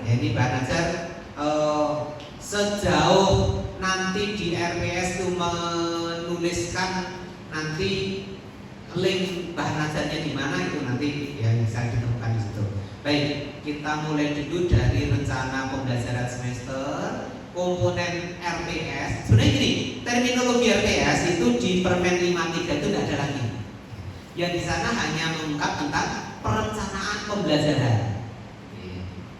Ya, ini bahan ajar sejauh nanti di RPS itu menuliskan nanti link bahan ajarnya di mana itu nanti ya bisa ditemukan di situ. Baik, kita mulai dulu dari rencana pembelajaran semester, komponen RPS. Sebenarnya gini, terminologi RPS itu di Permen 53 itu tidak ada lagi. Yang di sana hanya mengungkap tentang perencanaan pembelajaran.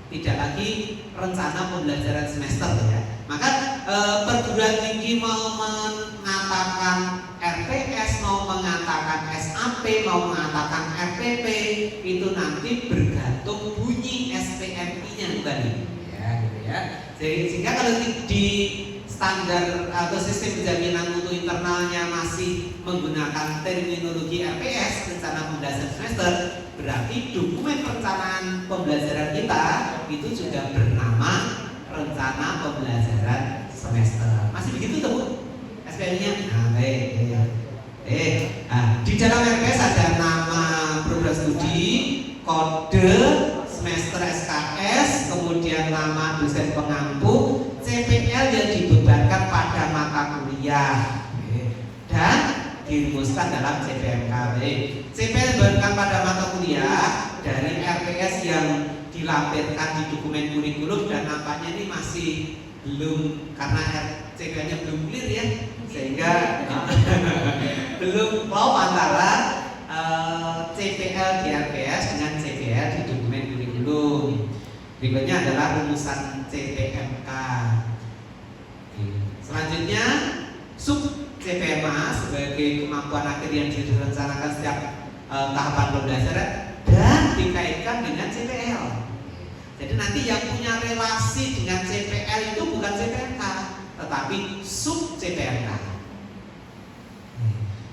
Tidak lagi rencana pembelajaran semester ya. Maka perguruan tinggi mau mengatakan RPS, mau mengatakan SAP, mau mengatakan RPP, itu nanti bergantung bunyi SPMI-nya bukan ya, gitu ya. Sehingga kalau di standar atau sistem penjaminan mutu internalnya masih menggunakan terminologi RPS, rencana pembelajaran semester, berarti dokumen perencanaan pembelajaran kita itu juga bernama rencana pembelajaran semester. Masih begitu tuh Bu? SPM-nya? Nah, baik. Di dalam RPS ada nama program studi, kode, semester SKS, kemudian nama dosen pengampu, CPL yang dibebankan pada mata kuliah dan dirumuskan dalam CPMK. CPL dibebankan pada mata kuliah dari RPS yang dilampirkan di dokumen kurikulum dan nampaknya ini masih belum karena CPL-nya belum clear ya, sehingga belum klop antara CPL di RPS dengan CPL di dokumen kurikulum. Berikutnya adalah rumusan CPMK. Selanjutnya sub CPMA sebagai kemampuan akhir yang direncanakan setiap tahapan pembelajaran dan dikaitkan dengan CPL. Jadi nanti yang punya relasi dengan CPL itu bukan CPMK, tetapi sub CPMK.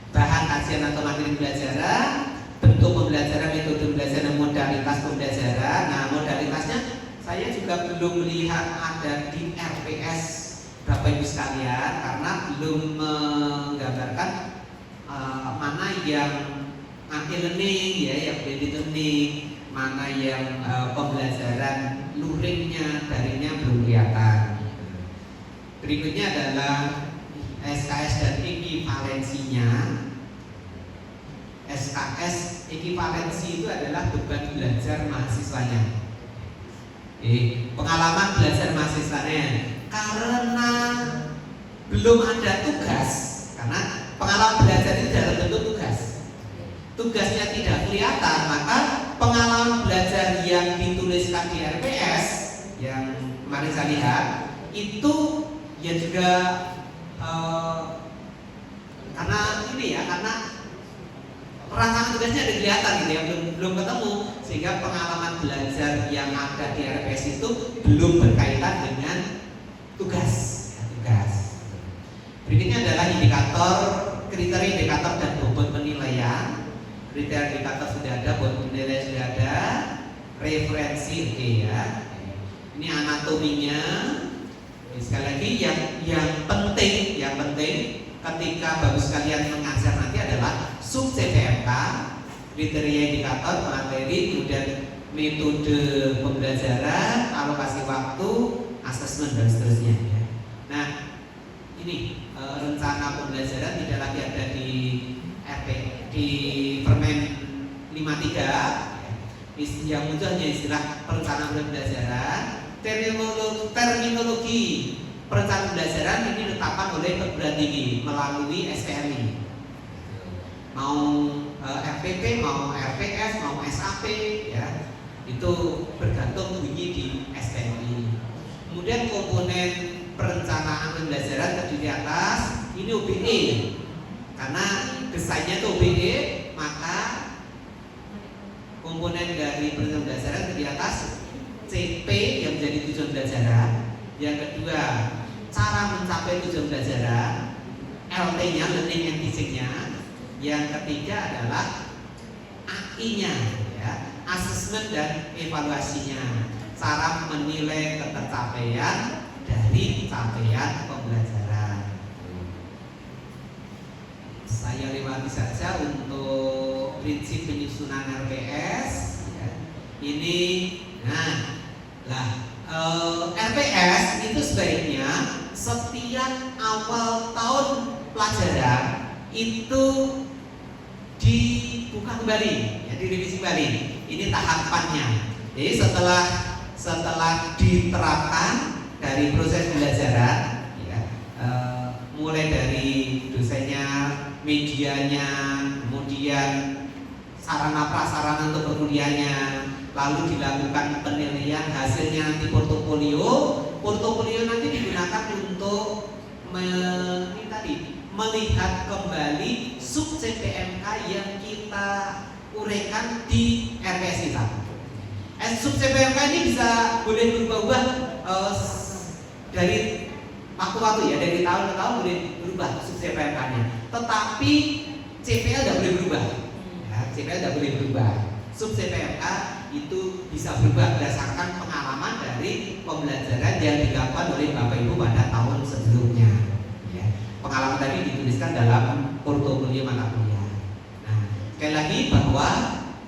Bahan kajian atau materi pembelajaran, bentuk pembelajaran, metode pembelajaran, modalitas pembelajaran. Nah, modalitasnya saya juga belum melihat ada di RPS Bapak Ibu sekalian karena belum menggambarkan mana yang anti-learning ya, yang blended learning, mana yang pembelajaran luringnya, daringnya belum kelihatan. Berikutnya adalah SKS dan ekivalensinya. SKS ekivalensi itu adalah beban belajar mahasiswanya. Pengalaman belajar mahasiswanya karena belum ada tugas, karena pengalaman belajar itu dalam bentuk tugas. Tugasnya tidak kelihatan, maka pengalaman belajar yang dituliskan di RPS yang kemarin saya lihat itu ya juga karena ini ya, karena rancangan tugasnya ada kelihatan gitu ya, belum ketemu, sehingga pengalaman belajar yang ada di RPS itu belum berkaitan dengan tugas. Berikutnya adalah indikator, kriteria indikator dan bobot penilaian. Kriteria indikator sudah ada, bobot penilaian sudah ada, referensi ya. Ini anatominya. Sekali lagi yang penting ketika Bapak sekalian mengajar nanti adalah sub CPMK, kriteria indikator, materi, kemudian metode pembelajaran, alokasi waktu, asesmen dan seterusnya ya. Nah, ini rencana pembelajaran tidak lagi ada di di Permen 53 ya. Yang muncul hanya istilah perencanaan pembelajaran. Terminologi perencanaan pembelajaran ini ditetapkan oleh perguruan tinggi melalui SPMI. Mau FPP, mau RPS, mau SAP ya, itu bergantung bunyi di SPMI. Kemudian komponen perencanaan pembelajaran terdiri atas ini OBE, karena desainnya itu OBE, maka komponen dari perencanaan pembelajaran terdiri atas CP yang menjadi tujuan pembelajaran, yang kedua cara mencapai tujuan pembelajaran, LT-nya, learning and teaching-nya, yang ketiga adalah AI-nya ya, asesmen dan evaluasinya, cara menilai ketercapaian dari capaian pembelajaran. Saya lewati saja untuk prinsip penyusunan RPS ya. Ini, nah Nah, RPS itu sebaiknya setiap awal tahun pelajaran itu dibuka kembali, ya, direvisi kembali. Ini tahapannya. Jadi setelah diterapkan dari proses pembelajaran, ya, mulai dari dosennya, medianya, kemudian sarana prasarana untuk perkuliahannya, lalu dilakukan penilaian, hasilnya nanti portofolio nanti digunakan untuk melihat kembali sub CPMK yang kita uraikan di RPS kita. Sub CPMK ini boleh berubah-ubah dari waktu-waktu, ya, dari tahun ke tahun boleh berubah sub CPMK-nya. Tetapi CPL tidak boleh berubah. Ya, CPL tidak boleh berubah. Sub CPMK itu bisa berubah berdasarkan pengalaman dari pembelajaran yang dilakukan oleh Bapak Ibu pada tahun sebelumnya. Ya, pengalaman tadi dituliskan dalam portofolio mata kuliah. Nah, sekali lagi bahwa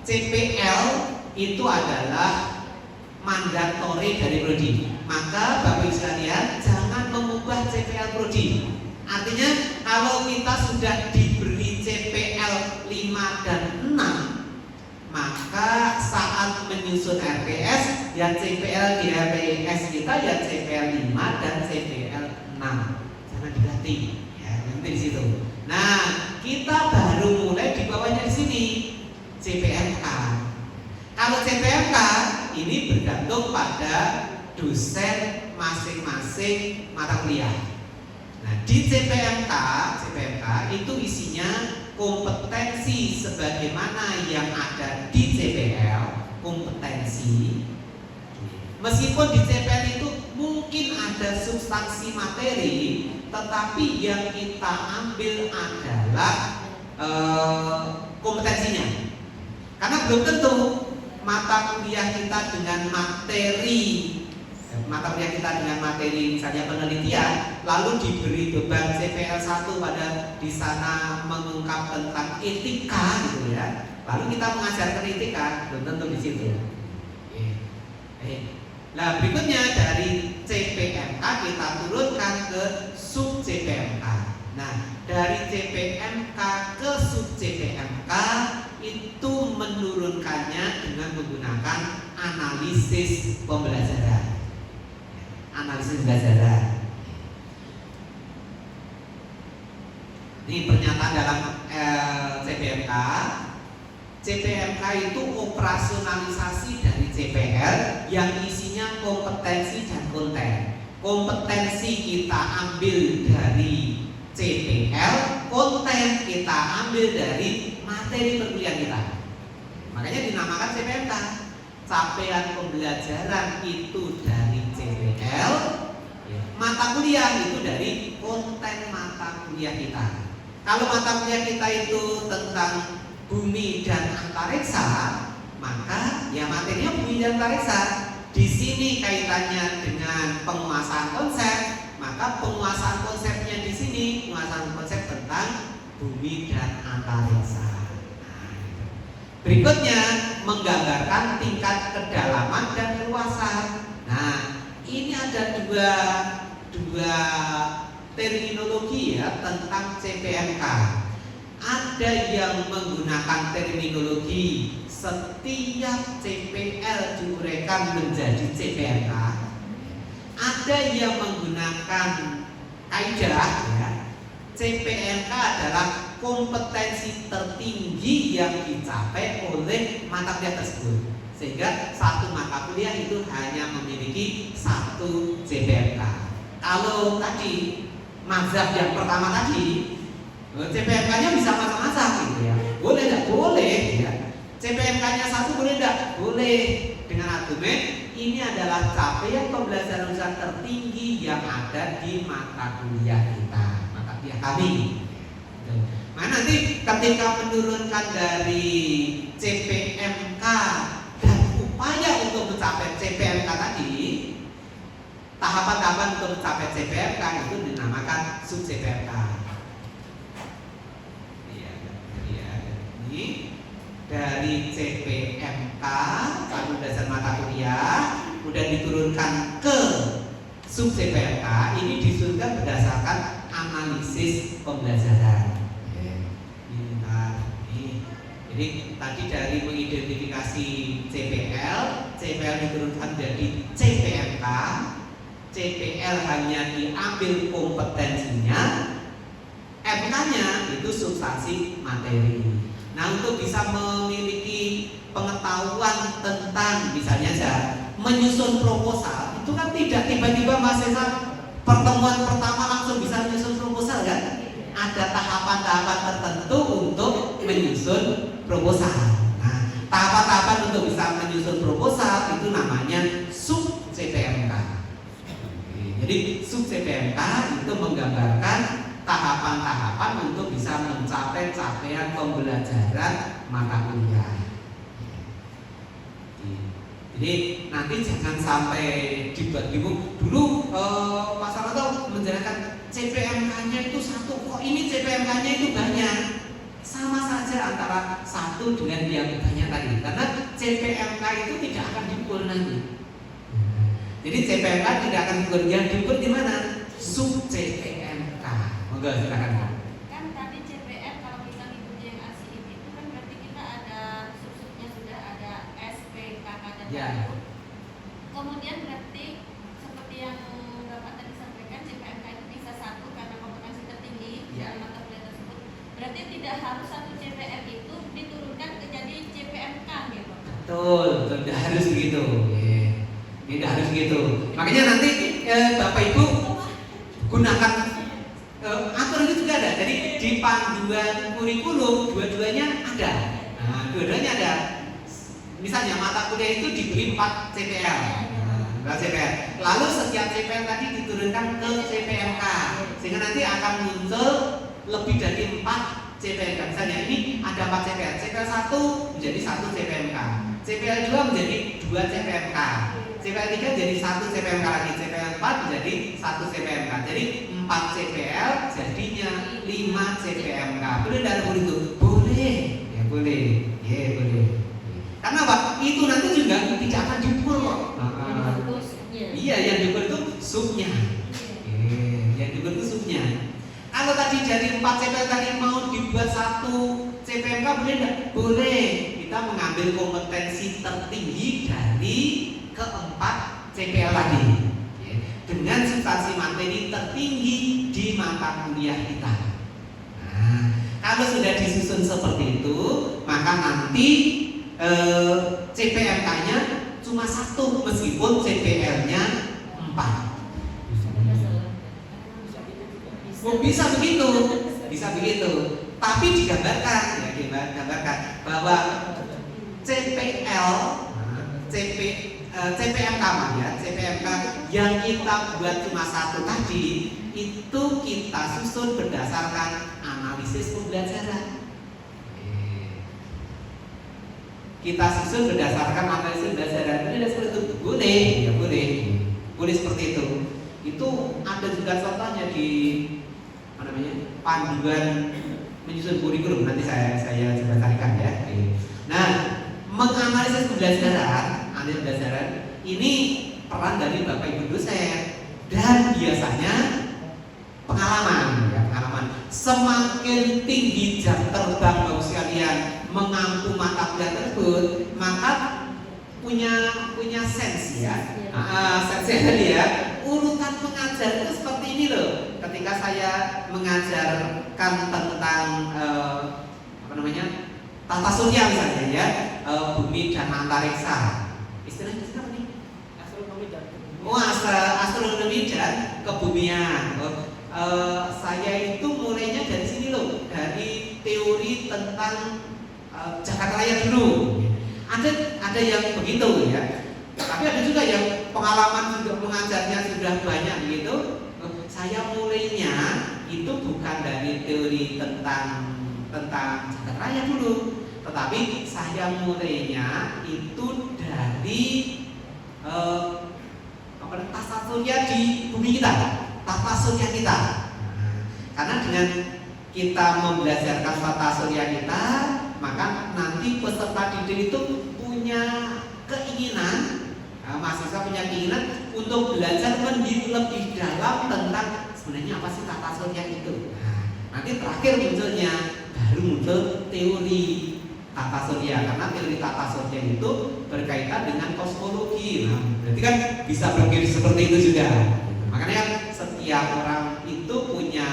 CPL itu adalah mandatori dari prodi. Maka Bapak Ibu sekalian jangan mengubah CPL prodi. Artinya kalau kita sudah diberi CPL 5 dan 6, maka saat menyusun RPS, ya CPL di RPS kita ya CPL 5 dan CPL 6. Jangan diganti, ya, nanti di situ. Nah, kita baru mulai di bawahnya di sini CPMK. Kalau CPMK ini bergantung pada dosen masing-masing mata kuliah. Nah, di CPMK itu isinya kompetensi sebagaimana yang ada di CPL, kompetensi. Meskipun di CPL itu mungkin ada substansi materi, tetapi yang kita ambil adalah kompetensinya. Karena belum tentu mata kuliah kita dengan materi misalnya penelitian, lalu diberi beban CPL 1 pada di sana mengungkap tentang etika, gitu ya. Lalu kita mengajarkan etika, belum tentu di situ. Nah, berikutnya dari CPMK kita turunkan ke sub CPMK. Nah, dari CPMK ke sub CPMK itu menurunkannya dengan menggunakan analisis pembelajaran. Analisis pembelajaran. Ini pernyataan dalam CPMK. CPMK itu operasionalisasi dari CPL yang isinya kompetensi dan konten. Kompetensi kita ambil dari CPL, konten kita ambil dari materi perkuliahan kita. Makanya dinamakan CPMK. Capaian pembelajaran itu dari CPL, mata kuliah itu dari konten mata kuliah kita. Kalau mata kuliah kita itu tentang bumi dan antariksa, maka ya materinya bumi dan antariksa. Di sini kaitannya dengan penguasaan konsep, maka penguasaan konsepnya di sini penguasaan konsep tentang bumi dan antariksa. Berikutnya menggambarkan tingkat kedalaman dan keluasan. Nah, ini ada dua terminologi, ya, tentang CPMK. Ada yang menggunakan terminologi setiap CPL diuraikan menjadi CPMK. Ada yang menggunakan kaidah, ya, CPMK adalah kompetensi tertinggi yang dicapai oleh mata kuliah tersebut, sehingga satu mata kuliah itu hanya memiliki satu CPMK. Kalau tadi mazhab yang pertama tadi, CPMK-nya bisa macam-macam, gitu ya. Boleh tidak? Boleh, ya. CPMK-nya satu boleh tidak? Boleh. Dengan argumen ini adalah capaian pembelajaran usaha tertinggi yang ada di mata kuliah kita, mata kuliah kami. Nah, nanti ketika menurunkan dari CPMK dan upaya untuk mencapai CPMK tadi, tahapan-tahapan untuk mencapai CPMK itu dinamakan sub CPMK. Ini dari CPMK, satu dasar mata kuliah, kemudian diturunkan ke sub CPMK, ini disusunkan berdasarkan analisis pembelajaran. Jadi tadi dari mengidentifikasi CPL diturunkan jadi CPMK, CPL hanya diambil kompetensinya, MK-nya itu substansi materi. Nah, untuk bisa memiliki pengetahuan tentang misalnya menyusun proposal, itu kan tidak tiba-tiba mahasiswa pertemuan pertama langsung bisa menyusun proposal kan? Ada tahapan-tahapan tertentu untuk menyusun proposal. Nah, tahapan-tahapan untuk bisa menyusun proposal itu namanya sub CPMK. Jadi sub CPMK itu menggambarkan tahapan-tahapan untuk bisa mencapai capaian pembelajaran mata kuliah. Jadi nanti jangan sampai dibuat bingung. Dulu Mas Arto menjelaskan CPMK-nya itu satu, kok ini CPMK-nya itu banyak. Sama saja antara satu dengan yang banyak tadi. Karena CPMK itu tidak akan diukur nanti. Jadi CPMK tidak akan diukur. Yang diukur di mana? Sub CPMK. Moga silakan. Kan tadi CPM kalau kita ngikutin yang ASI itu kan berarti kita ada sub-subnya sudah ada SP, KK dan Ya. Kemudian berarti seperti yang Bapak tadi sampaikan CPMK itu bisa satu karena kompetensi tertinggi dalam mata kuliah tersebut. Berarti tidak harus satu CPM itu diturunkan ke jadi CPMK gitu. Betul, tidak harus begitu. Tidak harus gitu. Makanya nanti Bapak Ibu gunakan aturan itu juga ada. Jadi di panduan kurikulum dua-duanya ada. Nah, dua-duanya ada. Misalnya mata kuliah itu diberi 4 CPL. CPL. Lalu setiap CPL tadi diturunkan ke CPMK, sehingga nanti akan muncul lebih dari 4 CPMK. Misalnya ini ada 4 CPL. CPL 1 menjadi 1 CPMK. CPL 2 menjadi 2 CPMK. CPL 3 jadi 1 CPMK lagi. CPL 4 menjadi 1 CPMK. Jadi 4 CPL jadinya 5 CPMK. Boleh tidak boleh itu? Boleh. Ya boleh. Ya boleh. Karena Pak, itu nanti juga tidak akan diukur kok. Iya, yang diukur itu subnya. Yang diukur itu subnya. Kalau tadi dari 4 CPL tadi mau dibuat 1 CPMK boleh tidak? Boleh. Kita mengambil kompetensi tertinggi dari keempat CPL tadi, dengan substansi materi tertinggi di mata kuliah kita. Nah, kalau sudah disusun seperti itu, maka nanti CPMK-nya cuma 1 meskipun CPL-nya 4. Bisa begitu. Tapi digambarkan, digambarkan bahwa CPMK yang kita buat cuma 1 tadi itu kita susun berdasarkan analisis pembelajaran. Kita susun berdasarkan analisis pembelajaran. Ini seperti itu boleh, ya boleh seperti itu. Itu ada juga contohnya di panduan menyusun kurikulum. Nanti saya coba carikan ya. Nah, menganalisis pembelajaran, ini peran dari Bapak Ibu dosen dan biasanya pengalaman. Semakin tinggi jam terbang Bapak sekalian mengampu mata kuliah tersebut, maka punya sense ya. Sense tadi ya. Urutan mengajar itu seperti ini loh. Ketika saya mengajarkan tentang tata surya misalnya ya, bumi dan antariksa. Istilahnya apa nih? Astronomi dan kebumian. Saya itu mulainya dari sini loh, dari teori tentang jagat raya dulu. Ada yang begitu ya. Tapi ada juga yang pengalaman juga mengajarnya sudah banyak begitu. Saya mulainya itu bukan dari teori tentang jagat raya dulu, tetapi saya mulainya itu dari tata surya di bumi kita, tata surya kita. Karena dengan kita membelajarkan tata surya kita, maka nanti peserta didik itu punya keinginan mahasiswa punya keinginan untuk belajar lebih dalam tentang sebenarnya apa sih tata surya itu. Nah, nanti terakhir munculnya baru muncul teori tata surya, karena teori tata surya itu berkaitan dengan kosmologi. Nah, berarti kan bisa berpikir seperti itu juga. Makanya setiap orang itu punya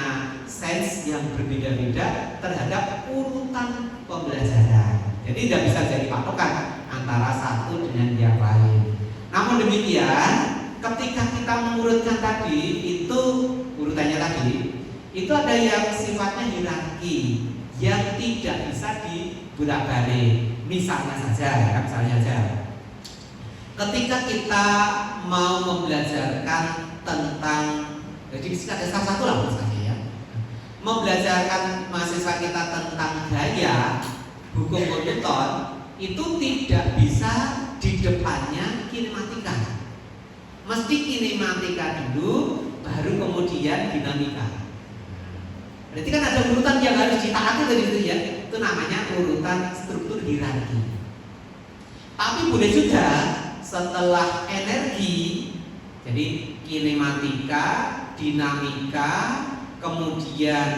sense yang berbeda-beda terhadap urutan pembelajaran. Jadi tidak bisa jadi patokan antara satu dengan yang lain. Namun demikian, ketika kita mengurutkan tadi, itu urutannya tadi, itu ada yang sifatnya hierarki yang tidak bisa dibolak-balik. Misalnya saja, ketika kita mau membelajarkan tentang, jadi di sini ada salah satu lah misalnya ya, membelajarkan mahasiswa kita tentang gaya hukum Newton, itu tidak bisa di depannya kinematika. Mesti kinematika dulu, baru kemudian dinamika. Berarti kan ada urutan yang harus ditaati tadi itu ya. Itu namanya urutan struktur hierarki. Tapi boleh juga setelah energi, jadi kinematika, dinamika, kemudian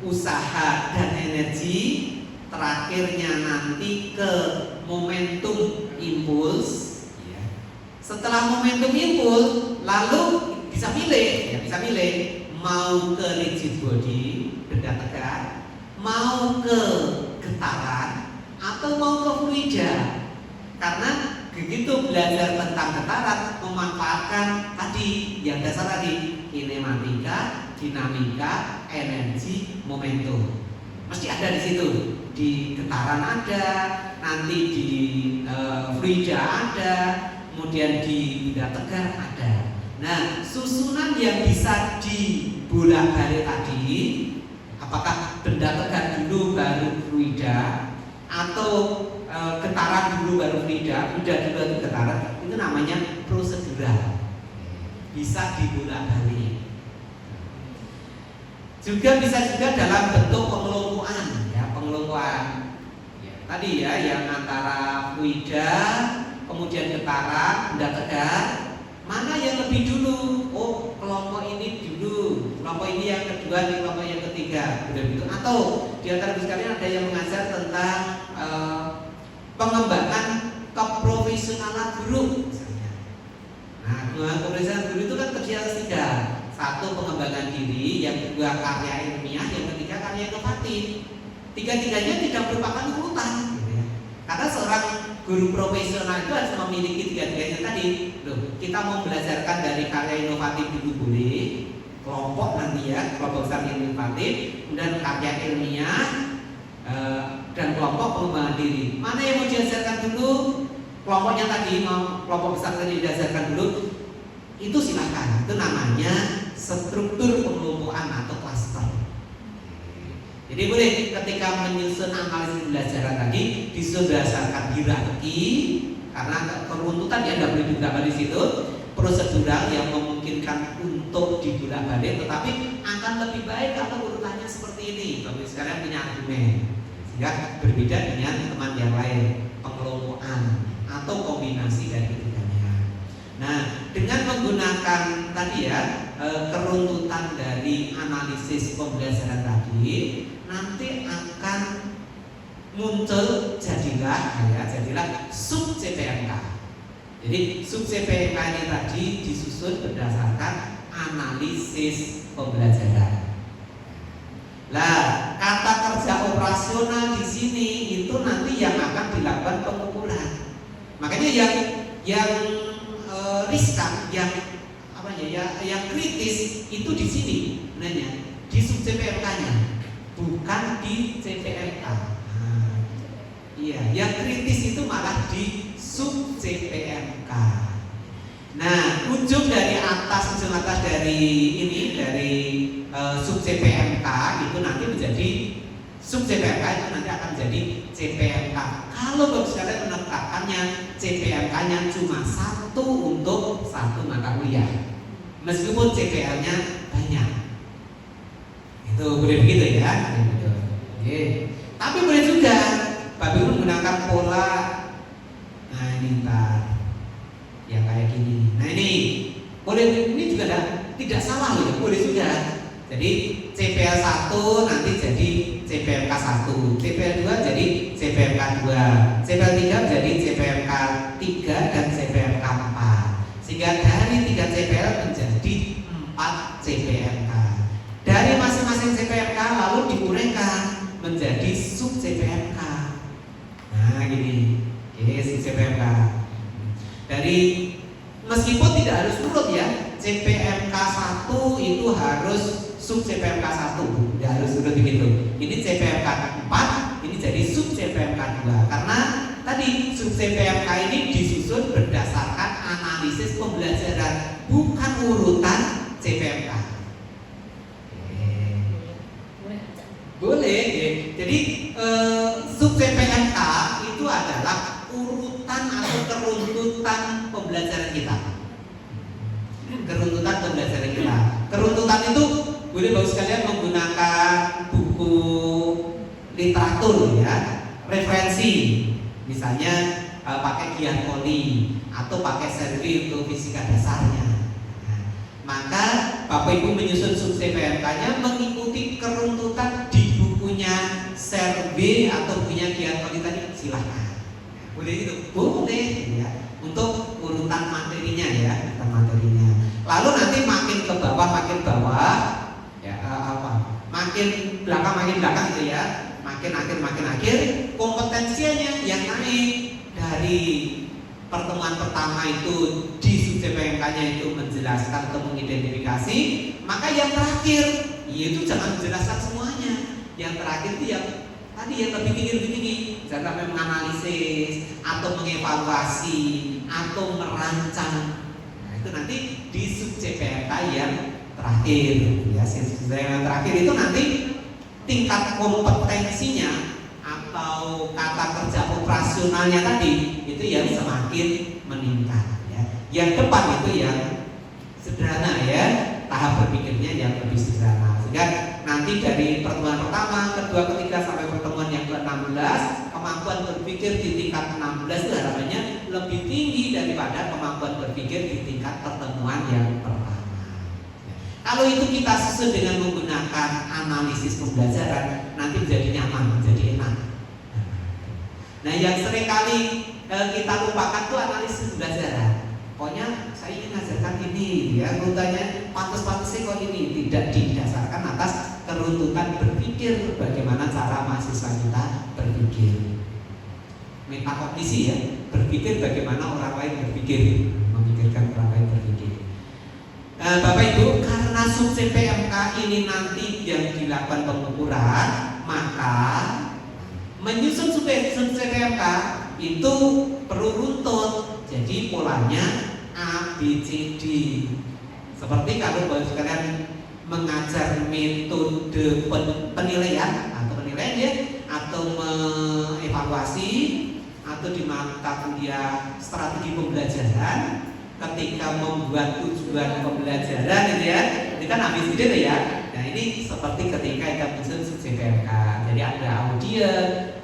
usaha dan energi, terakhirnya nanti ke momentum impuls. Setelah momentum impuls, lalu bisa milih mau ke rigid body, benda tegak, mau ke getaran, atau mau ke fluida. Karena begitu belajar tentang getaran, memanfaatkan tadi yang dasar tadi, kinematika, dinamika, energi, momentum. Mesti ada di situ. Di getaran ada, nanti di fluida ada, kemudian di benda tegar ada. Nah, susunan yang bisa dibolak-balik tadi, apakah benda tegar dulu baru fluida, atau getaran dulu baru fluida dulu baru getaran, itu namanya prosedural. Bisa dibolak-balik. Juga bisa juga dalam bentuk pengelompokan, ya, pengelompokan. Ya, tadi ya, yang antara fluida, kemudian getaran, benda tegar, mana yang lebih dulu? Oh, kelompok ini dulu, kelompok ini yang kedua, ini kelompok yang ketiga, udah gitu. Atau di antara sekalian ada yang mengajar tentang pengembangan keprofesionalan guru, misalnya. Nah, keprofesionalan guru itu kan terdiri atas 3. Satu, pengembangan diri, yang kedua karya ilmiah, yang ketiga karya inovatif. Tiga-tiganya tidak merupakan urutan, gitu ya. Karena seorang guru profesional itu harus memiliki tiga-tiganya tadi. Loh, kita mau belajarkan dari karya inovatif dulu boleh, kelompok nanti ya, kelompok besar yang inovatif, kemudian karya ilmiah, dan kelompok pengembangan diri. Mana yang mau diajarkan dulu? Kelompoknya tadi, mau kelompok besar tadi diajarkan dulu, itu silakan. Itu namanya struktur pengelompokan atau klaster. Jadi boleh ketika menyusun analisis pembelajaran tadi disusun berdasarkan hierarki, karena keruntutan ya nggak boleh dibolak-balik di situ, prosedural yang memungkinkan untuk dibolak-balik, tetapi akan lebih baik kalau urutannya seperti ini. Tapi sekarang punya argumen, sehingga berbeda dengan teman yang lain, pengelompokan atau kombinasi dari ketiganya. Nah, dengan menggunakan tadi ya keruntutan dari analisis pembelajaran tadi, nanti akan muncul jadilah sub CPMK. Jadi sub CPMK ini tadi disusun berdasarkan analisis pembelajaran. Lah, kata kerja operasional di sini itu nanti yang akan dilakukan pengukuran. Makanya yang riskan, yang kritis itu di sini, sebenarnya di sub CPMK-nya, bukan di CPMK. Iya, yang kritis itu malah di sub CPMK. Nah, ujung atas dari ini, dari sub CPMK itu nanti menjadi sub CPMK itu nanti akan menjadi CPMK. Kalau bagus sekalian menetapkannya CPMK-nya cuma 1 untuk 1 mata kuliah, meskipun CPL-nya banyak. Itu boleh begitu ya. Oke. Tapi boleh juga Bapak Ibu menggunakan pola. Nah ini ntar yang kayak gini. Nah ini boleh, ini juga tidak salah loh ya, boleh juga. Jadi CPL 1 nanti jadi CPMK 1, CPL 2 jadi CPMK 2, CPL 3 jadi CPMK 3 dan CPMK 4. Sehingga dari 3 CPL menjadi 4 CPMK. Dari masing-masing CPMK lalu diuraikan menjadi sub CPMK. Nah gini, oke, sub CPMK. Dari meskipun tidak harus urut ya, CPMK 1 itu harus sub CPMK 1, tidak harus urut begitu. Ini CPMK 4, ini jadi sub CPMK 2. Karena tadi sub CPMK ini disusun berdasarkan analisis pembelajaran, bukan urutan CPMK. Boleh, ya. Jadi sub CPMK itu adalah urutan atau keruntutan pembelajaran kita. Keruntutan pembelajaran kita. Keruntutan itu boleh Bapak sekalian menggunakan buku literatur ya, referensi. Misalnya pakai Gian Poli atau pakai survei untuk fisika dasarnya. Nah, maka Bapak Ibu menyusun sub CPMK-nya mengikuti keruntutan di bukunya survei atau punya Gian Poli tadi, silahkan. Boleh itu? Boleh ya. Untuk urutan materinya ya, urutan materinya. Lalu nanti makin ke bawah ya makin belakang gitu ya, makin akhir kompetensinya yang naik dari pertemuan pertama itu di sub CPMK-nya itu menjelaskan atau mengidentifikasi, maka yang terakhir yaitu jangan menjelaskan semuanya. Yang terakhir itu yang tadi yang lebih tinggi, jangan sampai menganalisis atau mengevaluasi atau merancang. Nah, itu nanti di sub CPMK yang terakhir ya. Yang terakhir itu nanti tingkat kompetensinya atau kata kerja operasionalnya tadi itu yang semakin meningkat ya. Yang depan itu yang sederhana ya, tahap berpikirnya yang lebih sederhana. Sehingga nanti dari pertemuan pertama, kedua, ketiga sampai pertemuan yang ke-16, kemampuan berpikir di tingkat 16 itu harapannya lebih tinggi daripada kemampuan berpikir di tingkat pertemuan yang pertama. Kalau itu kita susun dengan menggunakan analisis pembelajaran, nanti menjadi nyaman, menjadi enak. Nah, yang sering kali kita lupakan itu analisis pembelajaran. Pokoknya saya ingin mengajarkan ini, ya rutanya pantas-pantasnya kok ini, tidak didasarkan atas keruntutan berpikir bagaimana cara mahasiswa kita berpikir. Metakognisi ya, berpikir bagaimana orang lain berpikir, memikirkan orang lain berpikir. Bapak Ibu, karena sub CPMK ini nanti yang dilakukan pengukuran, maka menyusun sub CPMK itu perlu runtut. Jadi polanya A, B, C, D. Seperti kalau Bapak sekalian mengajar metode penilaian ya, atau mengevaluasi atau di mata kuliah strategi pembelajaran. Ketika membuat tujuan pembelajaran itu ya, ini kan habis ide ya. Nah ini seperti ketika kita menyusun CPMK. Jadi ada audiens,